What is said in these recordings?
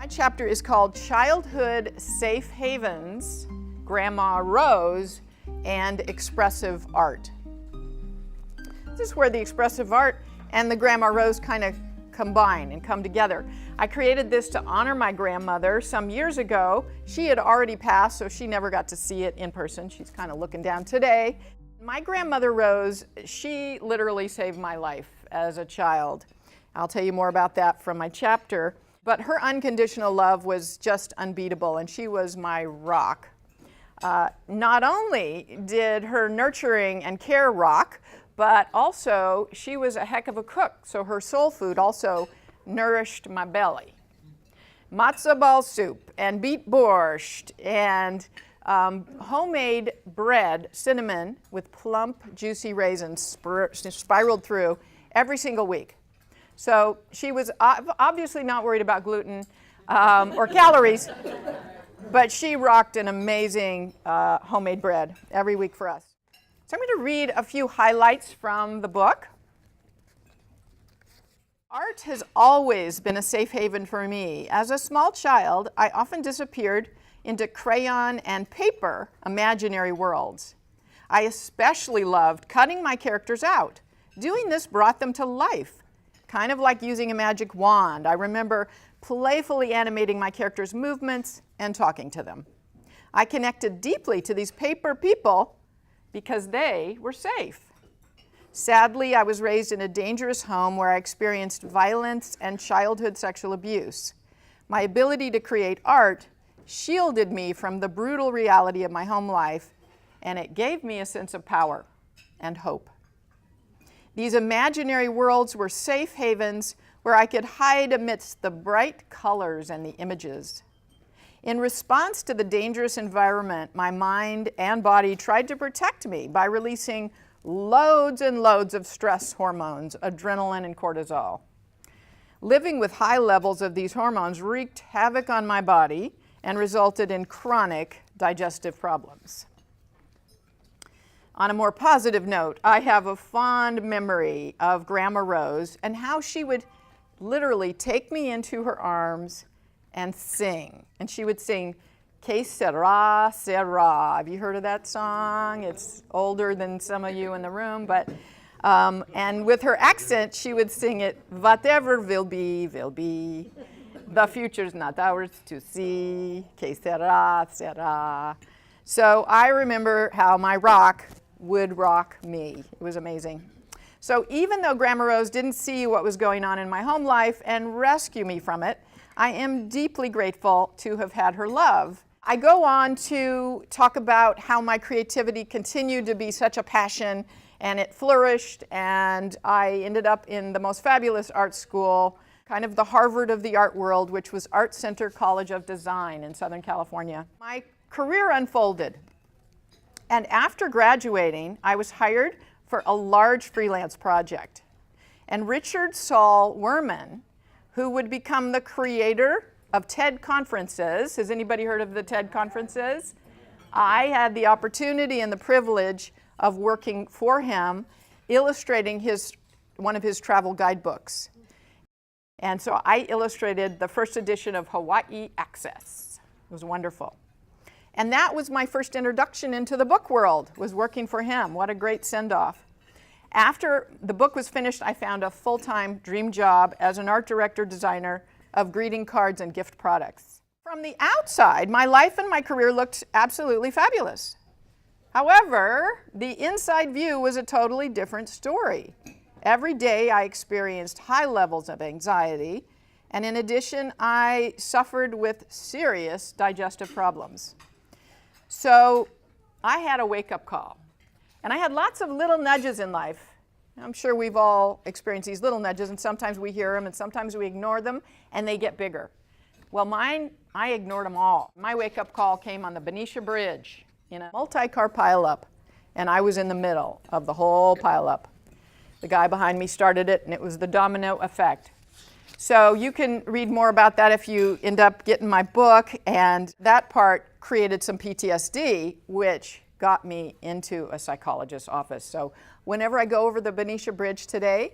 My chapter is called Childhood Safe Havens, Grandma Rose, and Expressive Art. This is where the expressive art and the Grandma Rose kind of combine and come together. I created this to honor my grandmother some years ago. She had already passed, so she never got to see it in person. She's kind of looking down today. My grandmother Rose, she literally saved my life as a child. I'll tell you more about that from my chapter. But her unconditional love was just unbeatable, and she was my rock. Not only did her nurturing and care rock, but also she was a heck of a cook, so her soul food also nourished my belly. Matzo ball soup and beet borscht and homemade bread, cinnamon, with plump, juicy raisins spiraled through every single week. So she was obviously not worried about gluten or calories, but she rocked an amazing homemade bread every week for us. So I'm going to read a few highlights from the book. Art has always been a safe haven for me. As a small child, I often disappeared into crayon and paper imaginary worlds. I especially loved cutting my characters out. Doing this brought them to life, kind of like using a magic wand. I remember playfully animating my characters' movements and talking to them. I connected deeply to these paper people because they were safe. Sadly, I was raised in a dangerous home where I experienced violence and childhood sexual abuse. My ability to create art shielded me from the brutal reality of my home life, and it gave me a sense of power and hope. These imaginary worlds were safe havens where I could hide amidst the bright colors and the images. In response to the dangerous environment, my mind and body tried to protect me by releasing loads and loads of stress hormones, adrenaline and cortisol. Living with high levels of these hormones wreaked havoc on my body and resulted in chronic digestive problems. On a more positive note, I have a fond memory of Grandma Rose and how she would literally take me into her arms and sing. And she would sing, Que sera, sera. Have you heard of that song? It's older than some of you in the room, but, and with her accent, she would sing it, Whatever will be, will be. The future's not ours to see, Que sera, sera. So I remember how my rock would rock me. It was amazing. So even though Grandma Rose didn't see what was going on in my home life and rescue me from it, I am deeply grateful to have had her love. I go on to talk about how my creativity continued to be such a passion, and it flourished, and I ended up in the most fabulous art school, kind of the Harvard of the art world, which was Art Center College of Design in Southern California. My career unfolded, and after graduating, I was hired for a large freelance project. And Richard Saul Werman, who would become the creator of TED conferences. Has anybody heard of the TED conferences? I had the opportunity and the privilege of working for him, illustrating one of his travel guidebooks. And so I illustrated the first edition of Hawaii Access. It was wonderful. And that was my first introduction into the book world, was working for him. What a great send-off. After the book was finished, I found a full-time dream job as an art director designer of greeting cards and gift products. From the outside, my life and my career looked absolutely fabulous. However, the inside view was a totally different story. Every day I experienced high levels of anxiety, and in addition, I suffered with serious digestive problems. So I had a wake-up call. And I had lots of little nudges in life. I'm sure we've all experienced these little nudges, and sometimes we hear them, and sometimes we ignore them, and they get bigger. Well, mine, I ignored them all. My wake-up call came on the Benicia Bridge in a multi-car pileup, and I was in the middle of the whole pileup. The guy behind me started it, and it was the domino effect. So you can read more about that if you end up getting my book, and that part created some PTSD, which got me into a psychologist's office. So whenever I go over the Benicia Bridge today,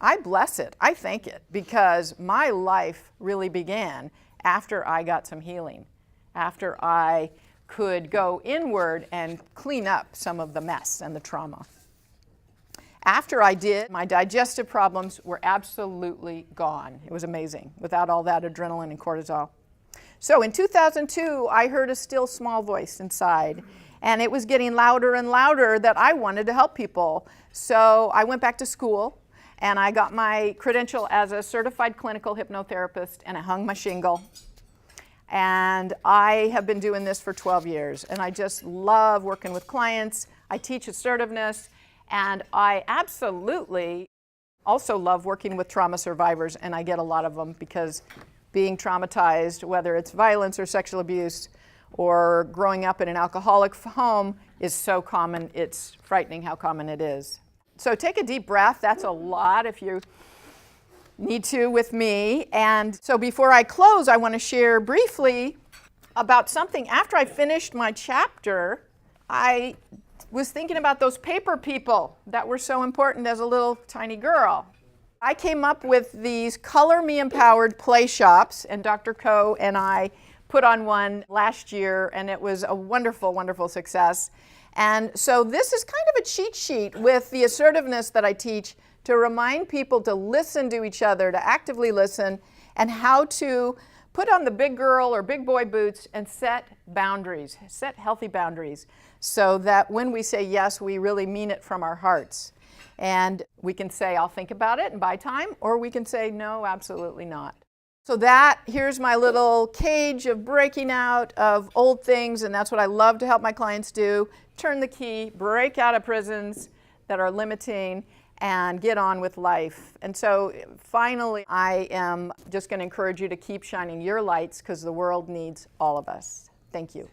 I bless it, I thank it, because my life really began after I got some healing, after I could go inward and clean up some of the mess and the trauma. After I did, my digestive problems were absolutely gone. It was amazing, without all that adrenaline and cortisol. So in 2002, I heard a still small voice inside, and it was getting louder and louder that I wanted to help people. So I went back to school, and I got my credential as a certified clinical hypnotherapist, and I hung my shingle. And I have been doing this for 12 years, and I just love working with clients. I teach assertiveness, and I absolutely also love working with trauma survivors, and I get a lot of them because being traumatized, whether it's violence or sexual abuse or growing up in an alcoholic home, is so common. It's frightening how common it is. So take a deep breath. That's a lot if you need to with me. And so before I close, I want to share briefly about something. After I finished my chapter, I was thinking about those paper people that were so important as a little tiny girl. I came up with these Color Me Empowered play shops, and Dr. Coe and I put on one last year, and it was a wonderful, wonderful success. And so this is kind of a cheat sheet with the assertiveness that I teach to remind people to listen to each other, to actively listen, and how to put on the big girl or big boy boots and set boundaries, set healthy boundaries, so that when we say yes, we really mean it from our hearts. And we can say, I'll think about it and buy time, or we can say, no, absolutely not. So here's my little cage of breaking out of old things, and that's what I love to help my clients do. Turn the key, break out of prisons that are limiting, and get on with life. And so finally, I am just going to encourage you to keep shining your lights because the world needs all of us. Thank you.